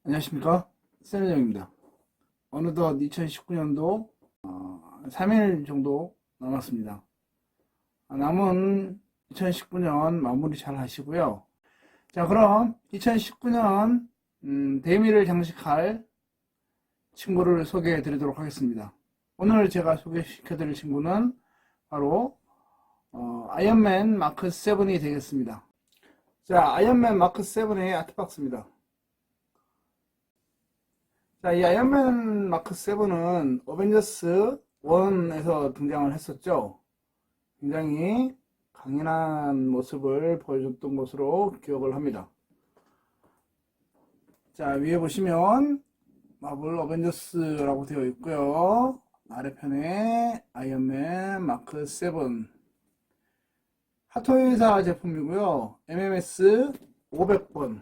안녕하십니까, 세미정입니다. 어느덧 2019년도 3일 정도 남았습니다. 남은 2019년 마무리 잘 하시고요. 자, 그럼 2019년 대미를 장식할 친구를 소개해 드리도록 하겠습니다. 오늘 제가 소개시켜 드릴 친구는 바로 아이언맨 마크 7이 되겠습니다. 자, 아이언맨 마크 7의 아트박스입니다. 자, 이 아이언맨 마크 7은 어벤져스 1에서 등장을 했었죠. 굉장히 강인한 모습을 보여줬던 것으로 기억을 합니다. 자, 위에 보시면 마블 어벤져스라고 되어 있고요. 아래편에 아이언맨 마크 7 핫토이사 제품이고요. MMS 500번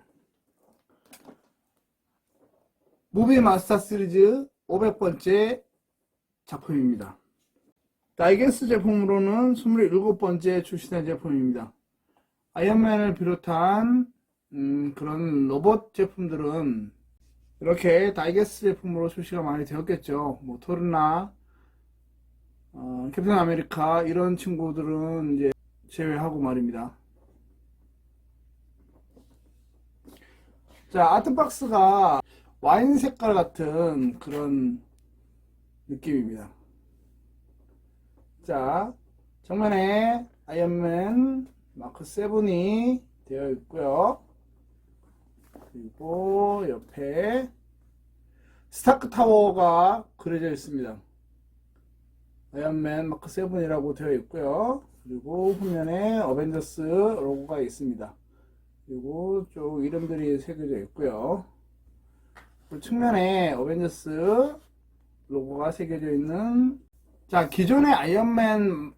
무비 마스터 시리즈 500번째 작품입니다. 다이게스트 제품으로는 27번째 출시된 제품입니다. 아이언맨을 비롯한 그런 로봇 제품들은 이렇게 다이게스트 제품으로 출시가 많이 되었겠죠. 뭐 토르나 캡틴 아메리카 이런 친구들은 이제 제외하고 말입니다. 자, 아트박스가 와인 색깔 같은 그런 느낌입니다. 자, 정면에 아이언맨 마크 7이 되어 있고요. 그리고 옆에 스타크 타워가 그려져 있습니다. 아이언맨 마크 7이라고 되어 있고요. 그리고 후면에 어벤져스 로고가 있습니다. 그리고 쭉 이름들이 새겨져 있고요. 그 측면에 어벤져스 로고가 새겨져 있는, 자, 기존의 아이언맨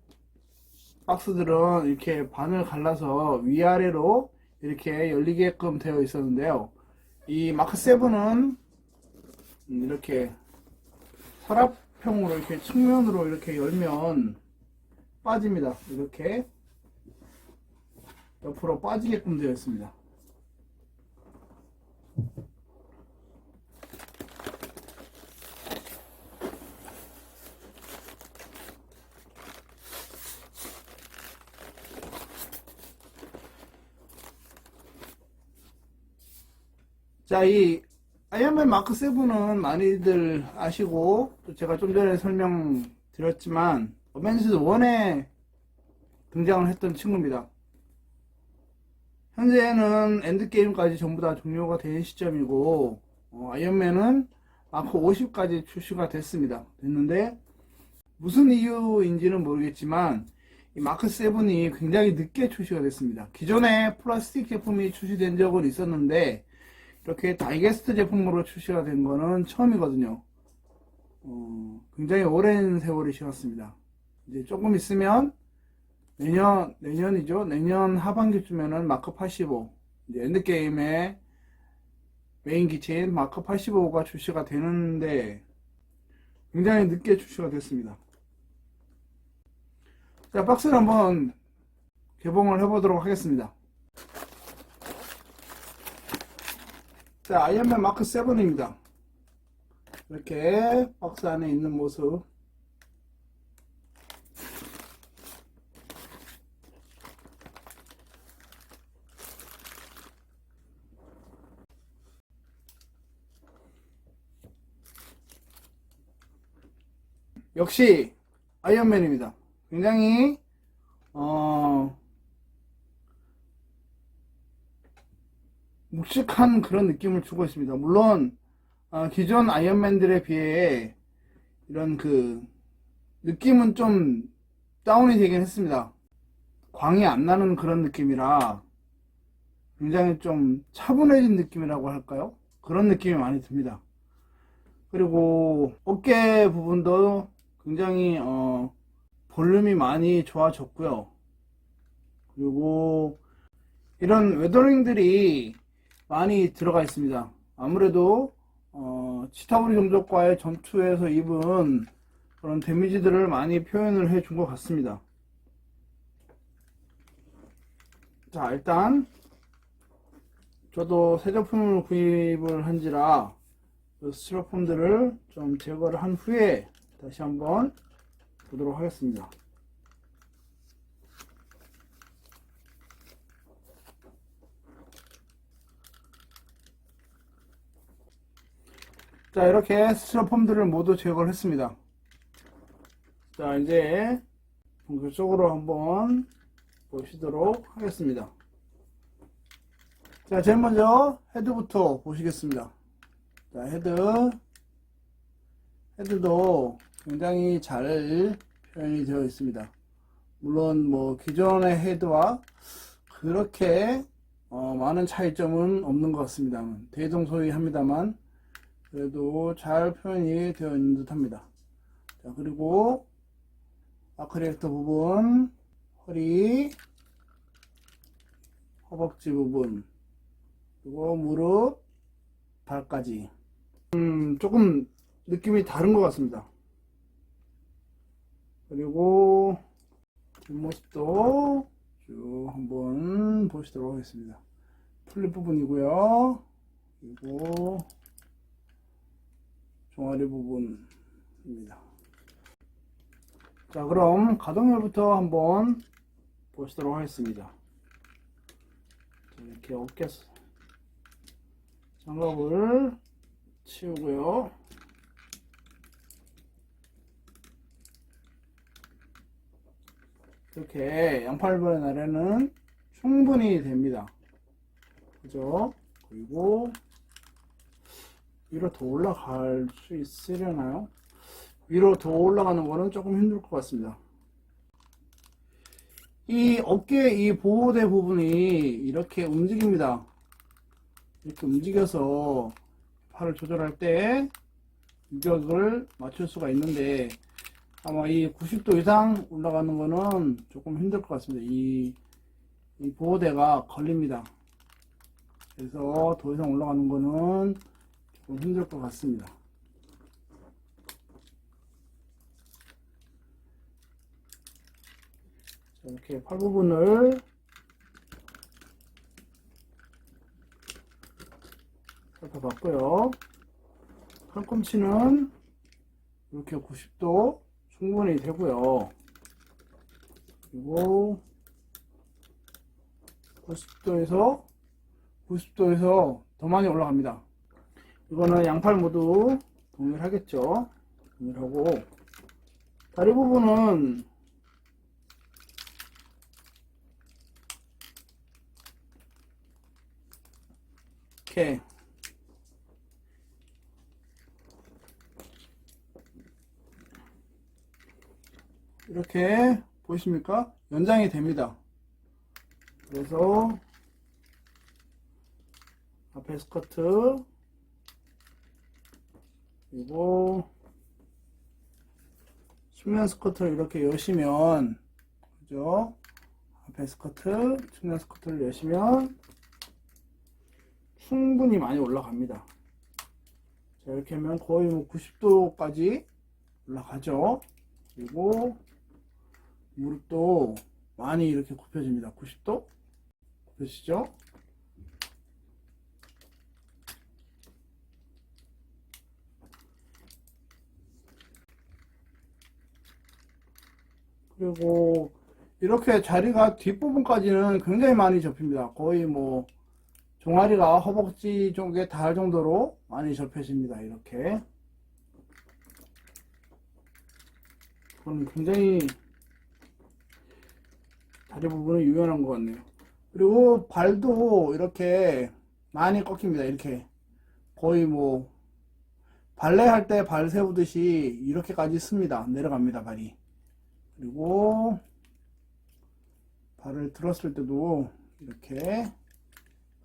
박스들은 이렇게 반을 갈라서 위아래로 이렇게 열리게끔 되어 있었는데요. 이 마크 7은 이렇게 서랍형으로 이렇게 측면으로 이렇게 열면 빠집니다. 이렇게 옆으로 빠지게끔 되어 있습니다. 자, 이 아이언맨 마크 7은 많이들 아시고, 또 제가 좀 전에 설명드렸지만 어벤져스 1에 등장을 했던 친구입니다. 현재는 엔드게임까지 전부 다 종료가 된 시점이고, 아이언맨은 마크 50까지 출시가 됐는데 무슨 이유인지는 모르겠지만 이 마크 7이 굉장히 늦게 출시가 됐습니다. 기존에 플라스틱 제품이 출시된 적은 있었는데 이렇게 다이게스트 제품으로 출시가 된 거는 처음이거든요. 굉장히 오랜 세월이 지났습니다. 이제 조금 있으면 내년이죠. 내년 하반기쯤에는 마크 85, 이제 엔드게임의 메인 기체인 마크 85가 출시가 되는데 굉장히 늦게 출시가 됐습니다. 자, 박스를 한번 개봉을 해보도록 하겠습니다. 자, 아이언맨 마크 7입니다. 이렇게 박스 안에 있는 모습. 역시 아이언맨입니다. 굉장히 묵직한 그런 느낌을 주고 있습니다. 물론 기존 아이언맨들에 비해 이런 그 느낌은 좀 다운이 되긴 했습니다. 광이 안 나는 그런 느낌이라 굉장히 좀 차분해진 느낌이라고 할까요? 그런 느낌이 많이 듭니다. 그리고 어깨 부분도 굉장히 볼륨이 많이 좋아졌고요. 그리고 이런 웨더링들이 많이 들어가 있습니다. 아무래도 치타우리 종족과의 전투에서 입은 그런 데미지들을 많이 표현을 해준 것 같습니다. 자, 일단 저도 새 제품을 구입을 한지라 그 스티로폼들을 좀 제거를 한 후에 다시 한번 보도록 하겠습니다. 자, 이렇게 스티로폼들을 모두 제거를 했습니다. 자, 이제 본격적으로 한번 보시도록 하겠습니다. 자, 제일 먼저 헤드부터 보시겠습니다. 자, 헤드도 굉장히 잘 표현이 되어 있습니다. 물론 뭐 기존의 헤드와 그렇게 많은 차이점은 없는 것 같습니다. 대동소이합니다만 그래도 잘 표현이 되어 있는 듯 합니다. 자, 그리고 아크릴렉터 부분, 허리, 허벅지 부분, 그리고 무릎, 발까지 조금 느낌이 다른 것 같습니다. 그리고 뒷모습도 쭉 한번 보시도록 하겠습니다. 풀립 부분이고요. 그리고 종아리 부분입니다. 자, 그럼 가동률부터 한번 보시도록 하겠습니다. 자, 이렇게 어깨 장갑을 치우고요. 이렇게 양팔벌의 아래는 충분히 됩니다. 그죠? 그리고 위로 더 올라갈 수 있으려나요? 위로 더 올라가는 거는 조금 힘들 것 같습니다. 이 어깨 이 보호대 부분이 이렇게 움직입니다. 이렇게 움직여서 팔을 조절할 때 유격을 맞출 수가 있는데 아마 이 90도 이상 올라가는 거는 조금 힘들 것 같습니다. 이 보호대가 걸립니다. 그래서 더 이상 올라가는 거는 조금 힘들 것 같습니다. 자, 이렇게 팔 부분을 살펴봤고요. 팔꿈치는 이렇게 90도 충분히 되고요. 그리고 90도에서 더 많이 올라갑니다. 이거는 양팔 모두 동일하겠죠. 동일하고 다리 부분은 이렇게 보이십니까? 연장이 됩니다. 그래서 앞에 스커트 그리고 측면 스커트를 이렇게 여시면 그죠? 앞에 스커트, 측면 스커트를 여시면 충분히 많이 올라갑니다. 자, 이렇게 하면 거의 뭐 90도까지 올라가죠. 그리고 무릎도 많이 이렇게 굽혀집니다. 90도 굽혀지죠. 그리고 이렇게 자리가 뒷부분까지는 굉장히 많이 접힙니다. 거의 뭐 종아리가 허벅지 쪽에 닿을 정도로 많이 접혀집니다. 이렇게 그건 굉장히 다리 부분은 유연한 것 같네요. 그리고 발도 이렇게 많이 꺾입니다. 이렇게 거의 뭐 발레 할 때 발 세우듯이 이렇게까지 씁니다. 내려갑니다. 발이. 그리고 발을 들었을 때도 이렇게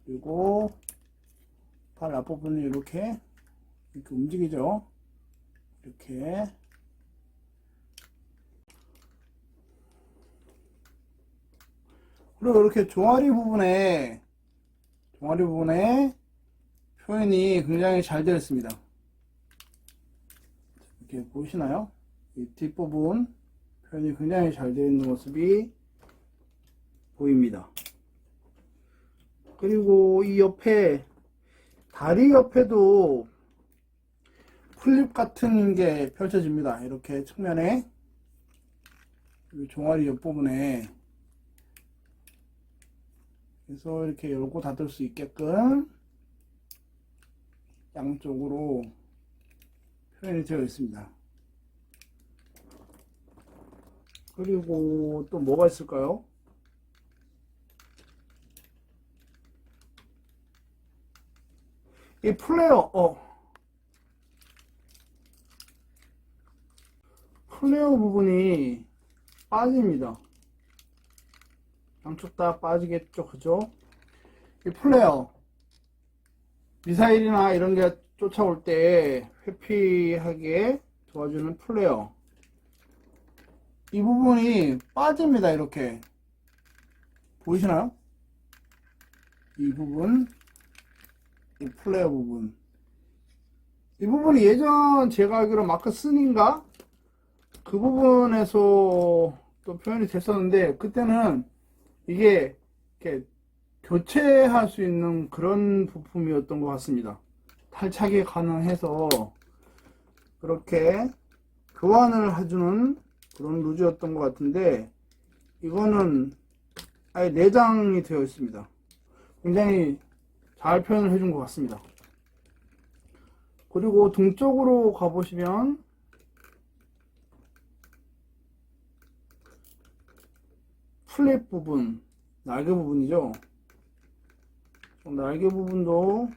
그리고 발 앞부분이 이렇게 움직이죠. 이렇게 그리고 이렇게 종아리 부분에 표현이 굉장히 잘 되어 있습니다. 이렇게 보이시나요? 이 뒷부분 표현이 굉장히 잘 되어 있는 모습이 보입니다. 그리고 이 옆에 다리 옆에도 플립 같은 게 펼쳐집니다. 이렇게 측면에 이 종아리 옆부분에 그래서 이렇게 열고 닫을 수 있게끔 양쪽으로 표현이 되어 있습니다. 그리고 또 뭐가 있을까요? 이 플레어 부분이 빠집니다. 양쪽 다 빠지겠죠, 그죠? 이 플레어 미사일이나 이런 게 쫓아올 때 회피하게 도와주는 플레어, 이 부분이 빠집니다. 이렇게 보이시나요? 이 부분, 이 플레어 부분, 이 부분이 예전 제가 알기로 마크 3인가 그 부분에서 또 표현이 됐었는데, 그때는 이게 이렇게 교체할 수 있는 그런 부품이었던 것 같습니다. 탈착이 가능해서 그렇게 교환을 해주는 그런 루즈였던 것 같은데, 이거는 아예 내장이 되어 있습니다. 굉장히 잘 표현을 해준 것 같습니다. 그리고 등 쪽으로 가보시면 플립 부분, 날개 부분이죠. 날개 부분도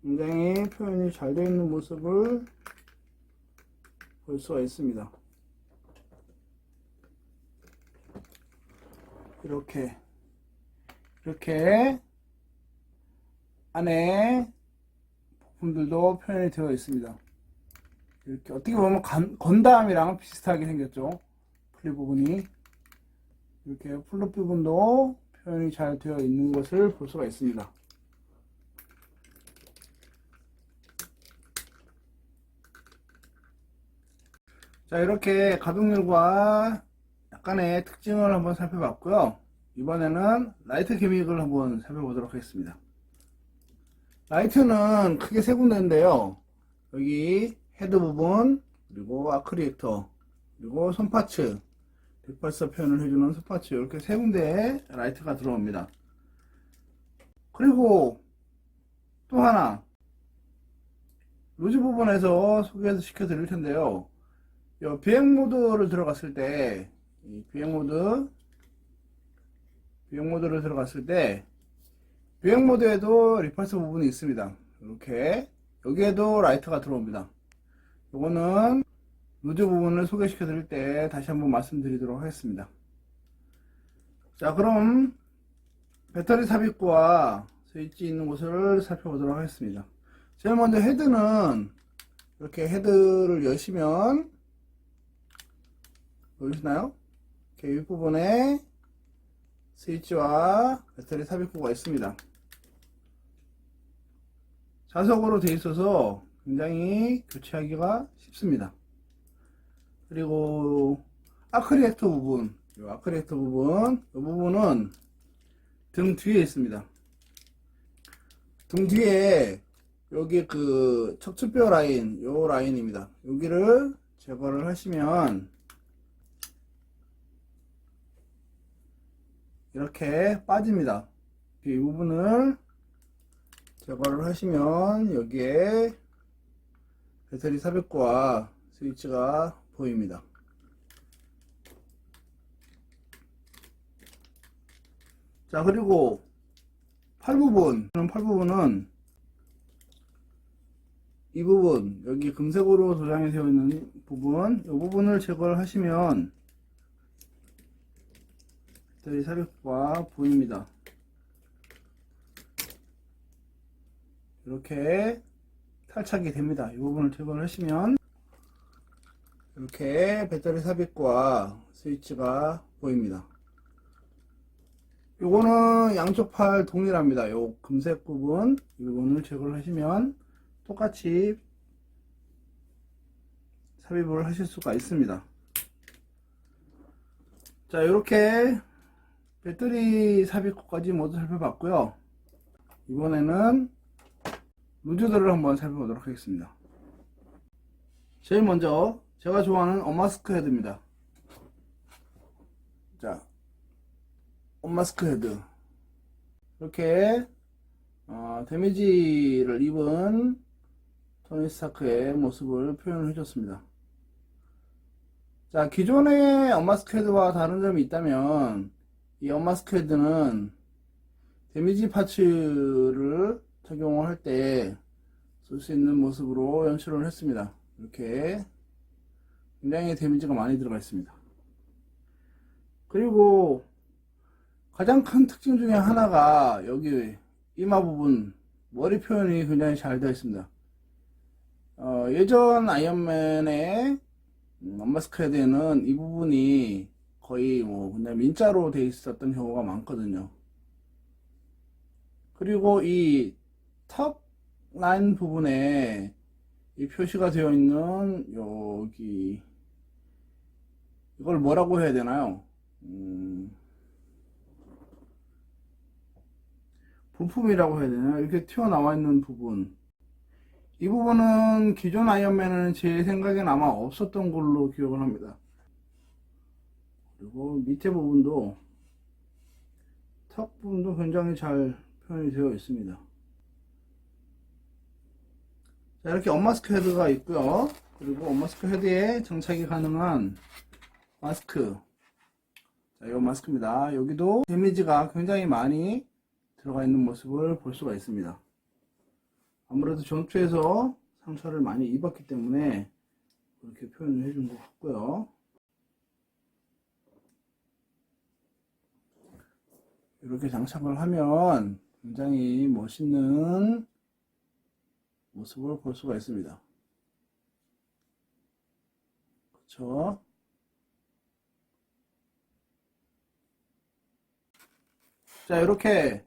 굉장히 표현이 잘 되어 있는 모습을 볼 수가 있습니다. 이렇게 안에 부품들도 표현이 되어 있습니다. 이렇게 어떻게 보면 건담이랑 비슷하게 생겼죠. 플립 부분이 이렇게 플립 부분도 표현이 잘 되어 있는 것을 볼 수가 있습니다. 자, 이렇게 가동률과 약간의 특징을 한번 살펴봤고요. 이번에는 라이트 기믹을 한번 살펴보도록 하겠습니다. 라이트는 크게 세 군데인데요. 여기 헤드 부분, 그리고 아크리에이터, 그리고 손파츠, 180 표현을 해주는 손파츠, 이렇게 세 군데에 라이트가 들어옵니다. 그리고 또 하나 루즈 부분에서 소개시켜 드릴 텐데요. 이 비행 모드를 들어갔을 때, 이 비행 모드를 들어갔을 때 비행 모드에도 리펄스 부분이 있습니다. 이렇게 여기에도 라이트가 들어옵니다. 이거는 루즈 부분을 소개시켜 드릴 때 다시 한번 말씀드리도록 하겠습니다. 자, 그럼 배터리 삽입구와 스위치 있는 곳을 살펴보도록 하겠습니다. 제일 먼저 헤드는 이렇게 헤드를 여시면 보이시나요? 이렇게 윗부분에 스위치와 배터리 삽입구가 있습니다. 자석으로 되어 있어서 굉장히 교체하기가 쉽습니다. 그리고 아크리에이터 부분, 이 부분은 등 뒤에 있습니다. 등 뒤에 여기 그 척추뼈 라인, 요 라인입니다. 여기를 제거를 하시면 이렇게 빠집니다. 이 부분을 제거를 하시면 여기에 배터리 삽입구와 스위치가 보입니다. 자, 그리고 팔 부분은 이 부분, 여기 금색으로 도장이 되어 있는 부분, 이 부분을 제거를 하시면 배터리 삽입구가 보입니다. 이렇게 탈착이 됩니다. 이 부분을 제거를 하시면 이렇게 배터리 삽입구와 스위치가 보입니다. 요거는 양쪽 팔 동일합니다. 요 금색 부분, 이 부분을 제거를 하시면 똑같이 삽입을 하실 수가 있습니다. 자, 이렇게 배터리 삽입구까지 모두 살펴봤고요. 이번에는 루즈들을 한번 살펴보도록 하겠습니다. 제일 먼저 제가 좋아하는 언마스크 헤드입니다. 자, 언마스크 헤드. 이렇게 데미지를 입은 토니 스타크의 모습을 표현을 해줬습니다. 자, 기존의 언마스크 헤드와 다른 점이 있다면 이 언마스크 헤드는 데미지 파츠를 적용을 할 때 쓸 수 있는 모습으로 연출을 했습니다. 이렇게 굉장히 데미지가 많이 들어가 있습니다. 그리고 가장 큰 특징 중에 하나가 여기 이마 부분 머리 표현이 굉장히 잘 되어 있습니다. 예전 아이언맨의 언마스크 헤드에는 이 부분이 거의 그냥 민자로 되어 있었던 경우가 많거든요. 그리고 이 턱 라인 부분에 이 표시가 되어 있는 여기 이걸 뭐라고 해야 되나요? 부품이라고 해야 되나요? 이렇게 튀어나와 있는 부분, 이 부분은 기존 아이언맨은 제 생각엔 아마 없었던 걸로 기억을 합니다. 그리고 밑에 부분도 턱 부분도 굉장히 잘 표현이 되어 있습니다. 자, 이렇게 언마스크 헤드가 있고요. 그리고 언마스크 헤드에 장착이 가능한 마스크. 자, 이 마스크입니다. 여기도 데미지가 굉장히 많이 들어가 있는 모습을 볼 수가 있습니다. 아무래도 전투에서 상처를 많이 입었기 때문에 그렇게 표현을 해준 것 같고요. 이렇게 장착을 하면 굉장히 멋있는 모습을 볼 수가 있습니다. 그렇죠? 자, 이렇게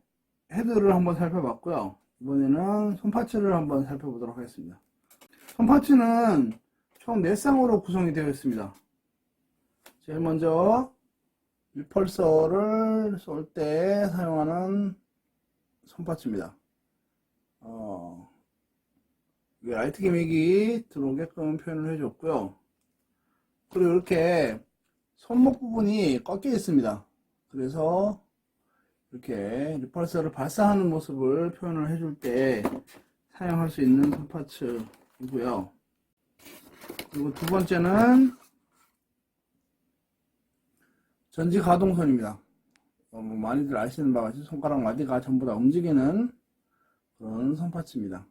헤드를 한번 살펴봤고요. 이번에는 손파츠를 한번 살펴보도록 하겠습니다. 손파츠는 총 4쌍으로 구성이 되어 있습니다. 제일 먼저 리펄서를 쏠 때 사용하는 손파츠입니다. 라이트 기믹이 들어오게끔 표현을 해줬고요. 그리고 이렇게 손목 부분이 꺾여 있습니다. 그래서 이렇게 리펄서를 발사하는 모습을 표현을 해줄 때 사용할 수 있는 손파츠이고요. 그리고 두 번째는 전지 가동선입니다. 많이들 아시는 바와 같이 손가락 마디가 전부 다 움직이는 그런 손파츠입니다.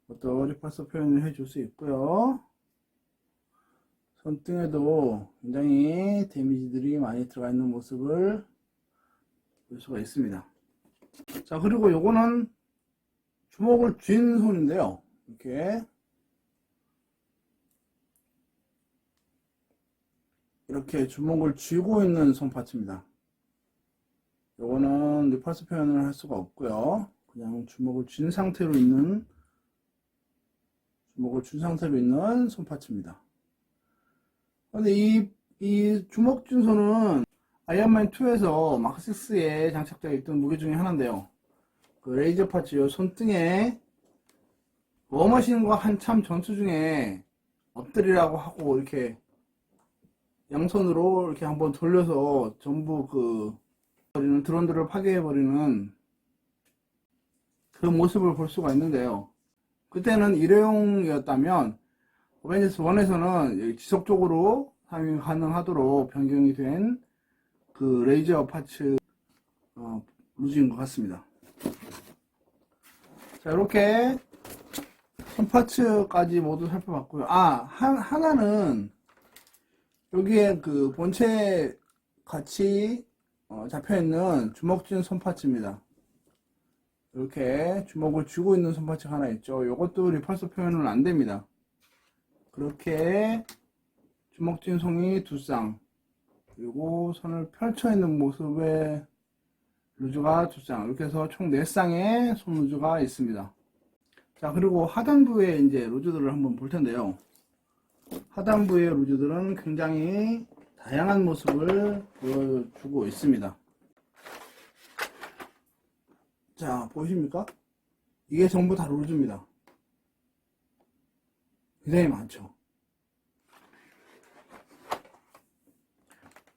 이것도 리펄서 표현을 해줄 수 있고요. 손등에도 굉장히 데미지들이 많이 들어가 있는 모습을 볼 수가 있습니다. 자, 그리고 요거는 주먹을 쥔 손인데요. 이렇게 주먹을 쥐고 있는 손파츠입니다. 요거는 리펄서 표현을 할 수가 없고요. 그냥 주먹을 쥔 상태로 있는 손파츠입니다. 근데 이 주먹 쥔 손은 아이언맨 2에서 마크 6에 장착되어 있던 무기 중에 하나인데요. 그 레이저 파츠요, 손등에 워머신과 한참 전투 중에 엎드리라고 하고 이렇게 양손으로 이렇게 한번 돌려서 전부 드론들을 파괴해버리는 그 모습을 볼 수가 있는데요. 그때는 일회용이었다면 어벤져스 1에서는 지속적으로 사용이 가능하도록 변경이 된 그 레이저 파츠 루즈인 것 같습니다. 자, 이렇게 손파츠까지 모두 살펴봤고요. 하나는 여기에 그 본체 같이 잡혀있는 주먹 쥔 손파츠입니다. 이렇게 주먹을 쥐고 있는 손파츠가 하나 있죠. 이것도 리펄서 표현은 안 됩니다. 그렇게 주먹 쥔 손이 2쌍, 그리고 손을 펼쳐 있는 모습의 루즈가 2쌍, 이렇게 해서 총 4쌍의 손 루즈가 있습니다. 자, 그리고 하단부에 이제 루즈들을 한번 볼 텐데요. 하단부의 루즈들은 굉장히 다양한 모습을 보여주고 있습니다. 자, 보이십니까? 이게 전부 다 루즈입니다. 굉장히 많죠.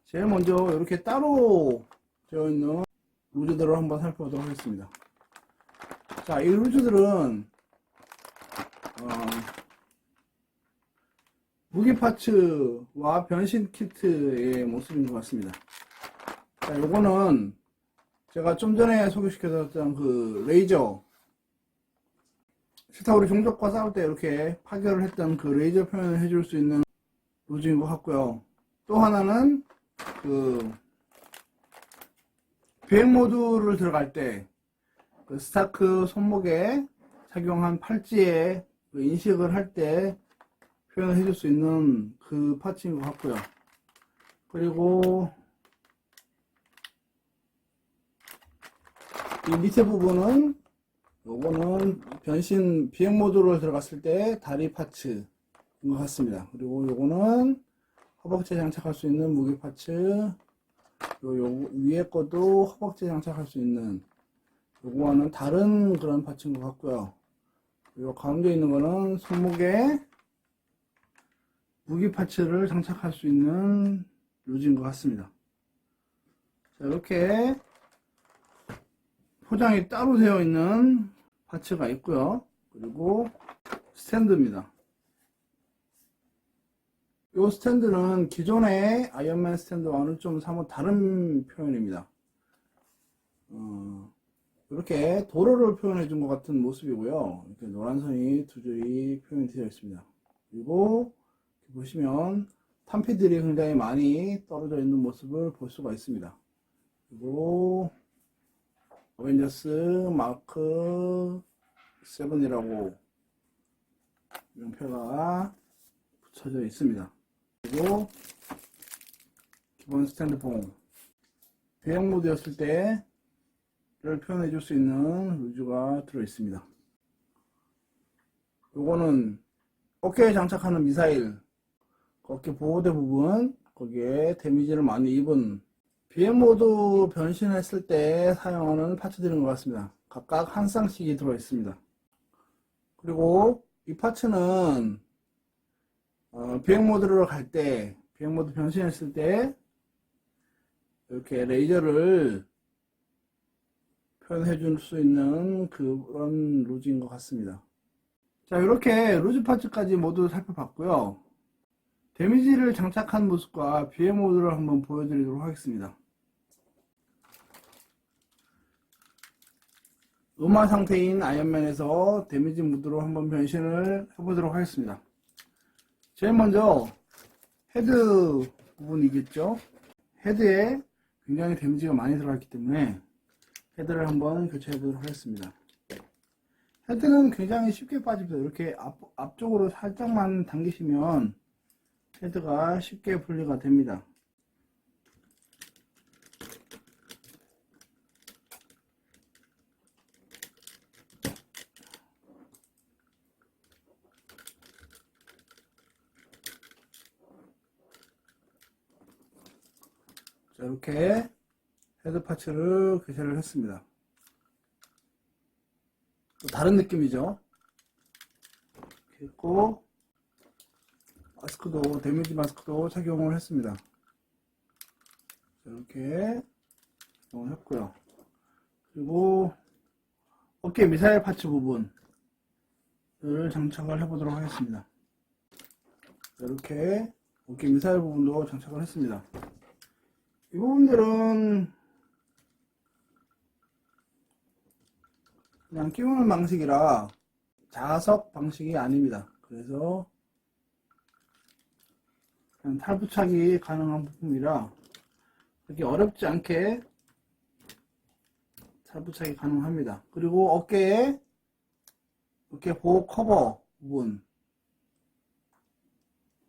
제일 먼저 이렇게 따로 되어 있는 루즈들을 한번 살펴보도록 하겠습니다. 자, 이 루즈들은 무기 파츠와 변신 키트의 모습인 것 같습니다. 자, 요거는 제가 좀 전에 소개시켜드렸던 그 레이저, 실타 우리 종족과 싸울 때 이렇게 파괴를 했던 그 레이저 표현을 해줄 수 있는 루즈인 것 같고요. 또 하나는 그 비행 모드를 들어갈 때 그 스타크 손목에 착용한 팔찌에 그 인식을 할 때 표현을 해줄 수 있는 그 파츠인 것 같고요. 그리고 이 밑에 부분은 요거는 변신 비행 모드로 들어갔을 때 다리 파츠인 것 같습니다. 그리고 요거는 허벅지에 장착할 수 있는 무기 파츠, 요 위에 것도 허벅지에 장착할 수 있는 요거와는 다른 그런 파츠인 것 같고요. 요 가운데 있는 거는 손목에 무기 파츠를 장착할 수 있는 루즈인 것 같습니다. 자, 이렇게 포장이 따로 되어 있는 파츠가 있고요. 그리고 스탠드입니다. 이 스탠드는 기존의 아이언맨 스탠드와는 좀 사뭇 다른 표현입니다. 이렇게 도로를 표현해 준 것 같은 모습이고요. 이렇게 노란 선이 두 줄이 표현이 되어 있습니다. 그리고 보시면 탄피들이 굉장히 많이 떨어져 있는 모습을 볼 수가 있습니다. 그리고 어벤져스 마크 7이라고 명표가 붙여져 있습니다. 그리고 기본 스탠드봉, 비행 모드였을 때를 표현해 줄 수 있는 루즈가 들어 있습니다. 요거는 어깨에 장착하는 미사일, 어깨 보호대 부분, 거기에 데미지를 많이 입은 비행 모드 변신했을 때 사용하는 파츠들인 것 같습니다. 각각 한 쌍씩이 들어 있습니다. 그리고 이 파츠는 비행 모드로 갈 때, 비행 모드 변신했을 때 이렇게 레이저를 표현해 줄 수 있는 그런 루즈인 것 같습니다. 자, 이렇게 루즈 파츠까지 모두 살펴봤고요. 데미지를 장착한 모습과 비행 모드를 한번 보여드리도록 하겠습니다. 노말 상태인 아이언맨에서 데미지 모드로 한번 변신을 해보도록 하겠습니다. 제일 먼저 헤드 부분이겠죠. 헤드에 굉장히 데미지가 많이 들어갔기 때문에 헤드를 한번 교체해 보도록 하겠습니다. 헤드는 굉장히 쉽게 빠집니다. 이렇게 앞쪽으로 살짝만 당기시면 헤드가 쉽게 분리가 됩니다. 자, 이렇게 헤드 파츠를 교체를 했습니다. 또 다른 느낌이죠. 이렇게 했고, 마스크도, 데미지 마스크도 착용을 했습니다. 자, 이렇게 착용을 했고요. 그리고 어깨 미사일 파츠 부분을 장착을 해보도록 하겠습니다. 자, 이렇게 어깨 미사일 부분도 장착을 했습니다. 이 부분들은 그냥 끼우는 방식이라 자석 방식이 아닙니다. 그래서 그냥 탈부착이 가능한 부품이라 그렇게 어렵지 않게 탈부착이 가능합니다. 그리고 어깨에 어깨 보호 커버 부분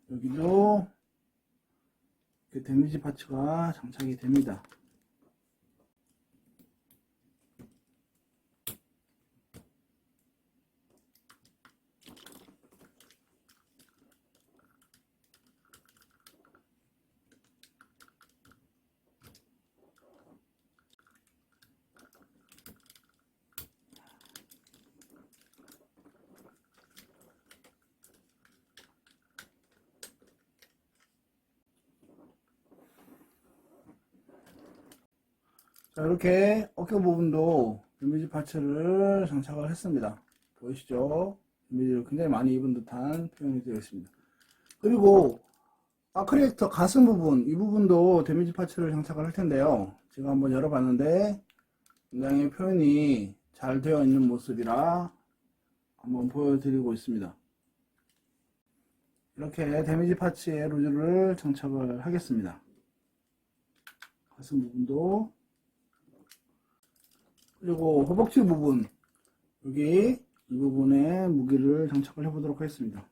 여기도 이렇게 데미지 파츠가 장착이 됩니다. 자, 이렇게 어깨 부분도 데미지 파츠를 장착을 했습니다. 보이시죠? 데미지를 굉장히 많이 입은 듯한 표현이 되어 있습니다. 그리고 아크리에이터 가슴 부분, 이 부분도 데미지 파츠를 장착을 할 텐데요. 제가 한번 열어봤는데 굉장히 표현이 잘 되어 있는 모습이라 한번 보여드리고 있습니다. 이렇게 데미지 파츠에 루즈를 장착을 하겠습니다. 가슴 부분도, 그리고 허벅지 부분, 여기 이 부분에 무기를 장착을 해보도록 하겠습니다.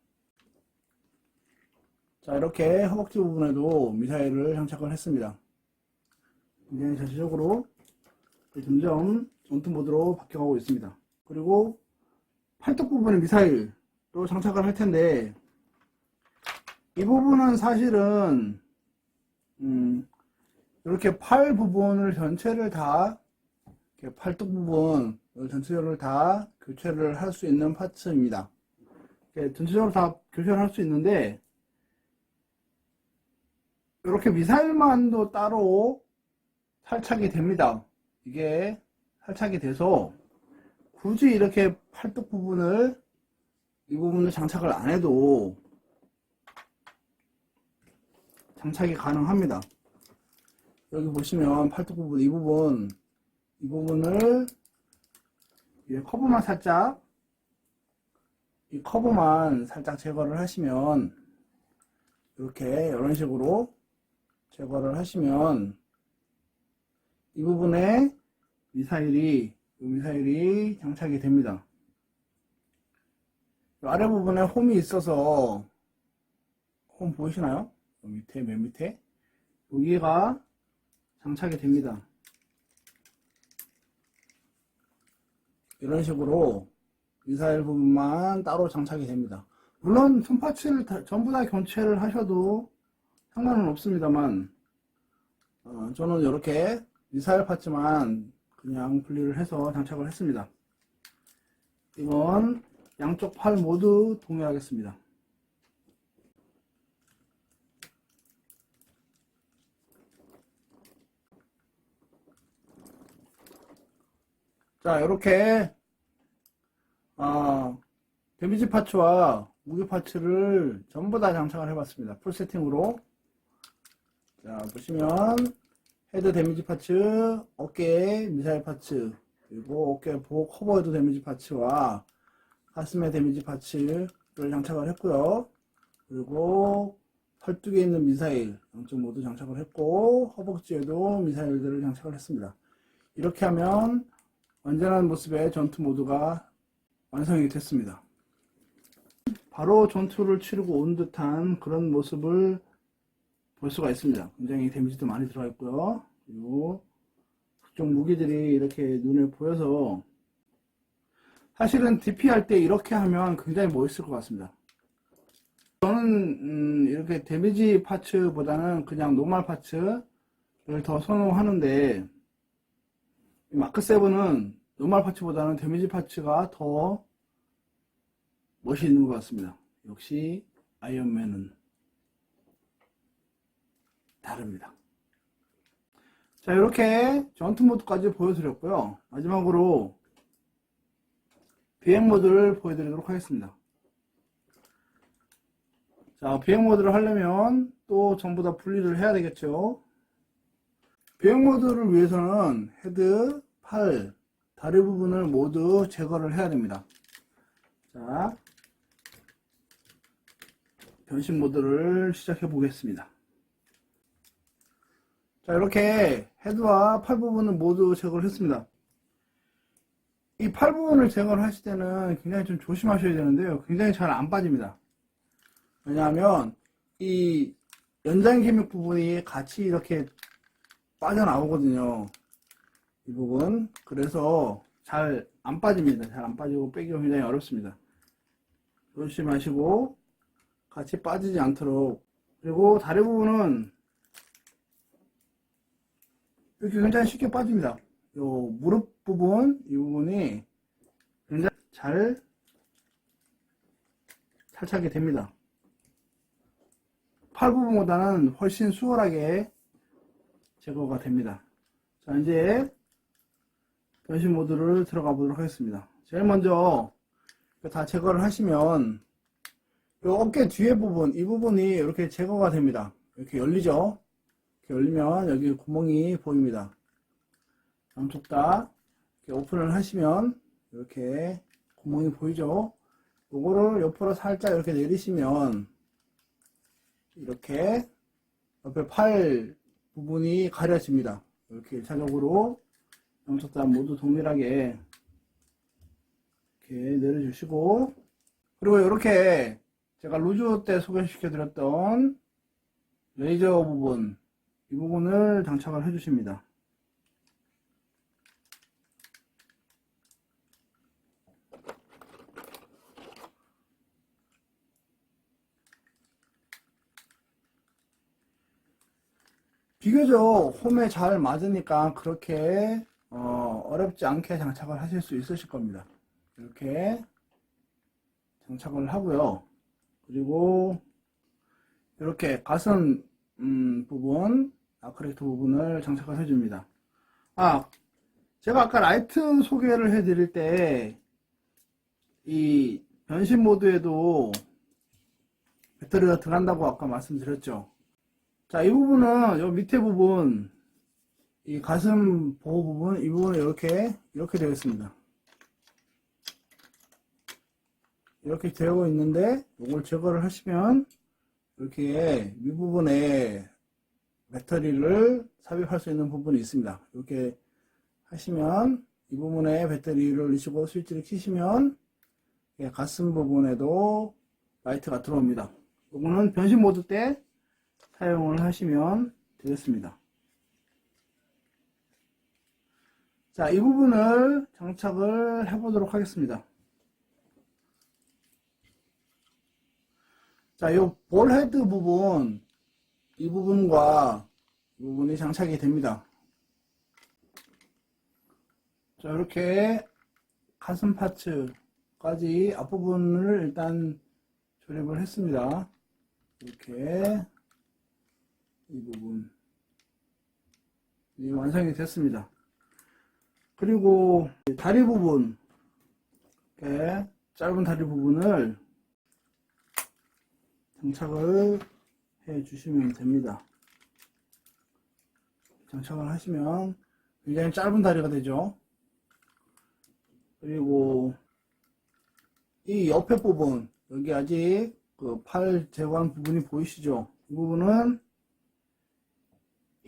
자, 이렇게 허벅지 부분에도 미사일을 장착을 했습니다. 굉장히 자체적으로 점점 전투 모드로 바뀌어가고 있습니다. 그리고 팔뚝 부분에 미사일도 장착을 할 텐데, 이 부분은 사실은 이렇게 팔 부분을 전체를 다, 이렇게 팔뚝 부분 전체를 다 교체를 할 수 있는 파츠입니다. 전체적으로 다 교체를 할 수 있는데, 이렇게 미사일만도 따로 탈착이 됩니다. 이게 탈착이 돼서 굳이 이렇게 팔뚝 부분을, 이 부분을 장착을 안 해도 장착이 가능합니다. 여기 보시면 팔뚝 부분, 이 부분을 커브만 살짝, 이 커브만 살짝 제거를 하시면, 이렇게 이런 식으로 제거를 하시면 이 부분에 미사일이 장착이 됩니다. 아래 부분에 홈이 있어서, 홈 보이시나요? 밑에, 맨 밑에 여기가 장착이 됩니다. 이런 식으로 미사일 부분만 따로 장착이 됩니다. 물론 손파츠를 전부 다 교체를 하셔도 상관은 없습니다만, 저는 이렇게 미사일 파츠만 그냥 분리를 해서 장착을 했습니다. 이건 양쪽 팔 모두 동일하겠습니다. 자, 이렇게 데미지 파츠와 무기 파츠를 전부 다 장착을 해봤습니다. 풀 세팅으로. 자, 보시면 헤드 데미지 파츠, 어깨 미사일 파츠, 그리고 어깨 보호 커버에도 데미지 파츠와 가슴에 데미지 파츠를 장착을 했고요. 그리고 팔뚝에 있는 미사일 양쪽 모두 장착을 했고, 허벅지에도 미사일들을 장착을 했습니다. 이렇게 하면 완전한 모습의 전투 모드가 완성이 됐습니다. 바로 전투를 치르고 온 듯한 그런 모습을 볼 수가 있습니다. 굉장히 데미지도 많이 들어가 있고요. 그리고 각종 무기들이 이렇게 눈에 보여서, 사실은 DP 할 때 이렇게 하면 굉장히 멋있을 것 같습니다. 저는 이렇게 데미지 파츠보다는 그냥 노멀 파츠를 더 선호하는데, 마크7은 노멀 파츠보다는 데미지 파츠가 더 멋이 있는 것 같습니다. 역시 아이언맨은 다릅니다. 자, 이렇게 전투 모드까지 보여드렸고요. 마지막으로 비행 모드를 보여드리도록 하겠습니다. 자, 비행 모드를 하려면 또 전부 다 분리를 해야 되겠죠. 비행 모드를 위해서는 헤드, 팔, 다리 부분을 모두 제거를 해야 됩니다. 자, 변신 모드를 시작해 보겠습니다. 자, 이렇게 헤드와 팔 부분은 모두 제거를 했습니다. 이 팔 부분을 제거를 하실 때는 굉장히 좀 조심하셔야 되는데요. 굉장히 잘 안 빠집니다. 왜냐하면 이 연장 기믹 부분이 같이 이렇게 빠져나오거든요. 이 부분. 그래서 잘 안 빠집니다. 잘 안 빠지고 빼기가 굉장히 어렵습니다. 조심하시고 같이 빠지지 않도록. 그리고 다리 부분은 이렇게 굉장히 쉽게 빠집니다. 요 무릎 부분, 이 부분이 굉장히 잘 탈착이 됩니다. 팔 부분보다는 훨씬 수월하게 제거가 됩니다. 자, 이제 변신 모드를 들어가 보도록 하겠습니다. 제일 먼저 다 제거를 하시면 이 어깨 뒤에 부분, 이 부분이 이렇게 제거가 됩니다. 이렇게 열리죠. 이렇게 열리면 여기 구멍이 보입니다. 양쪽 다 이렇게 오픈을 하시면 이렇게 구멍이 보이죠. 요거를 옆으로 살짝 이렇게 내리시면 이렇게 옆에 팔 부분이 가려집니다. 이렇게 1차적으로 양쪽 다 모두 동일하게 이렇게 내려주시고, 그리고 이렇게 제가 루즈 때 소개시켜 드렸던 레이저 부분, 이 부분을 장착을 해 주십니다. 비교적 홈에 잘 맞으니까 그렇게 어렵지 않게 장착을 하실 수 있으실 겁니다. 이렇게 장착을 하고요. 그리고 이렇게 가슴 부분, 아크릴리크 부분을 장착을 해줍니다. 제가 아까 라이트 소개를 해드릴 때 이 변신 모드에도 배터리가 들어간다고 아까 말씀드렸죠. 자, 이 부분은 요 밑에 부분, 이 가슴 보호 부분, 이 부분은 이렇게 되어 있습니다. 이렇게 되어 있는데 이걸 제거를 하시면 이렇게 윗부분에 배터리를 삽입할 수 있는 부분이 있습니다. 이렇게 하시면 이 부분에 배터리를 넣으시고 스위치를 켜시면 가슴 부분에도 라이트가 들어옵니다. 이거는 변신 모드 때 사용을 하시면 되겠습니다. 자, 이 부분을 장착을 해 보도록 하겠습니다. 자, 이 볼 헤드 부분, 이 부분과 이 부분이 장착이 됩니다. 자, 이렇게 가슴 파츠까지 앞부분을 일단 조립을 했습니다. 이렇게 이 부분이 완성이 됐습니다. 그리고 다리 부분, 이렇게 짧은 다리 부분을 장착을 해 주시면 됩니다. 장착을 하시면 굉장히 짧은 다리가 되죠. 그리고 이 옆에 부분, 여기 아직 그 팔 제거한 부분이 보이시죠? 이 부분은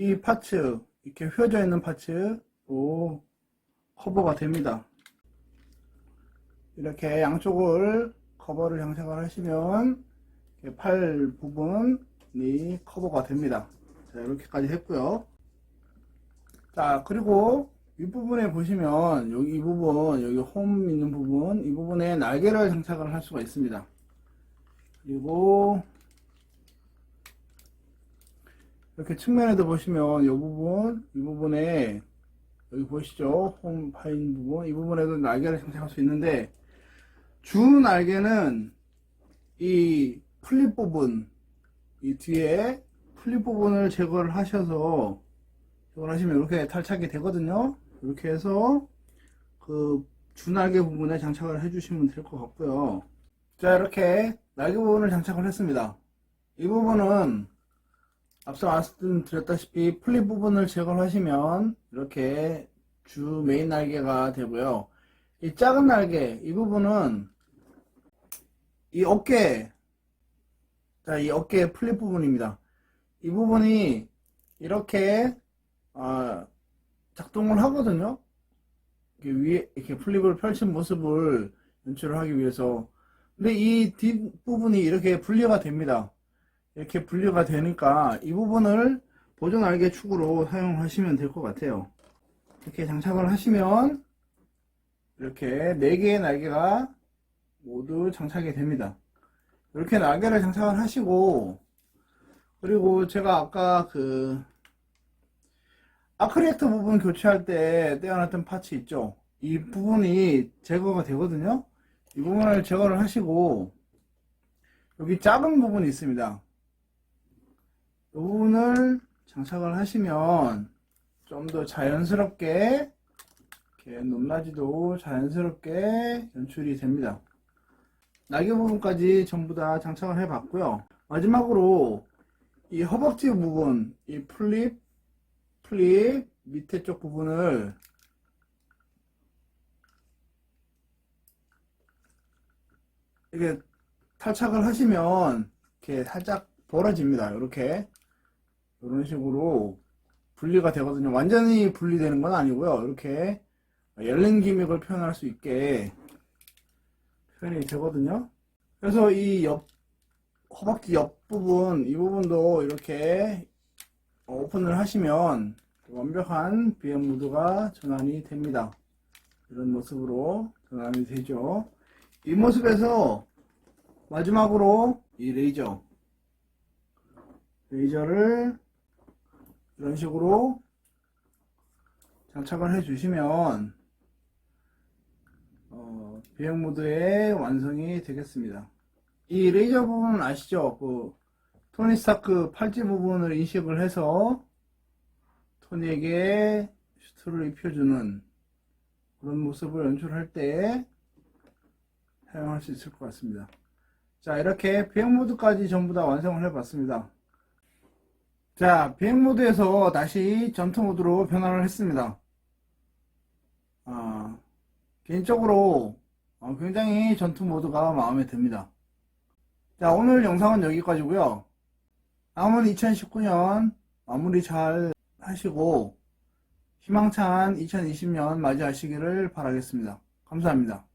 이 파츠, 이렇게 휘어져 있는 파츠로 커버가 됩니다. 이렇게 양쪽을 커버를 장착을 하시면 팔 부분이 커버가 됩니다. 자, 이렇게까지 했고요. 자, 그리고 윗부분에 보시면 여기 이 부분, 여기 홈 있는 부분, 이 부분에 날개를 장착을 할 수가 있습니다. 그리고 이렇게 측면에도 보시면 이 부분, 이 부분에 여기 보이시죠? 홈 파인 부분, 이 부분에도 날개를 장착할 수 있는데 주 날개는 이 플립 부분, 이 뒤에 플립 부분을 제거를 하셔서 제거를 하시면 이렇게 탈착이 되거든요. 이렇게 해서 그 주날개 부분에 장착을 해주시면 될 것 같고요. 자, 이렇게 날개 부분을 장착을 했습니다. 이 부분은 앞서 말씀드렸다시피 플립 부분을 제거를 하시면 이렇게 주 메인 날개가 되고요. 이 작은 날개, 이 부분은 이 어깨, 자, 이 어깨 플립 부분입니다. 이 부분이 이렇게 작동을 하거든요. 이렇게 위에 이렇게 플립을 펼친 모습을 연출을 하기 위해서. 근데 이 뒷부분이 이렇게 분리가 됩니다. 이렇게 분리가 되니까 이 부분을 보조 날개 축으로 사용하시면 될 것 같아요. 이렇게 장착을 하시면 이렇게 4개의 날개가 모두 장착이 됩니다. 이렇게 날개를 장착을 하시고, 그리고 제가 아까 그 아크릴리크 부분 교체할 때 떼어놨던 파츠 있죠? 이 부분이 제거가 되거든요. 이 부분을 제거를 하시고 여기 작은 부분이 있습니다. 이 부분을 장착을 하시면 좀 더 자연스럽게, 이렇게 높낮이도 자연스럽게 연출이 됩니다. 날개 부분까지 전부 다 장착을 해 봤고요. 마지막으로 이 허벅지 부분, 이 플립 밑에 쪽 부분을 이렇게 탈착을 하시면 이렇게 살짝 벌어집니다. 이렇게 이런 식으로 분리가 되거든요. 완전히 분리되는 건 아니고요. 이렇게 열린 기믹을 표현할 수 있게 표현이 되거든요. 그래서 이 허벅지 옆 부분, 이 부분도 이렇게 오픈을 하시면 완벽한 BM 모드가 전환이 됩니다. 이런 모습으로 전환이 되죠. 이 모습에서 마지막으로 이 레이저를 이런 식으로 장착을 해 주시면 비행 모드의 완성이 되겠습니다. 이 레이저 부분은 아시죠? 그 토니 스타크 팔찌 부분을 인식을 해서 토니에게 슈트를 입혀주는 그런 모습을 연출할 때 사용할 수 있을 것 같습니다. 자, 이렇게 비행 모드까지 전부 다 완성을 해 봤습니다. 자, 비행 모드에서 다시 전투 모드로 변환을 했습니다. 개인적으로 굉장히 전투 모드가 마음에 듭니다. 자, 오늘 영상은 여기까지고요. 남은 2019년 마무리 잘 하시고 희망찬 2020년 맞이하시기를 바라겠습니다. 감사합니다.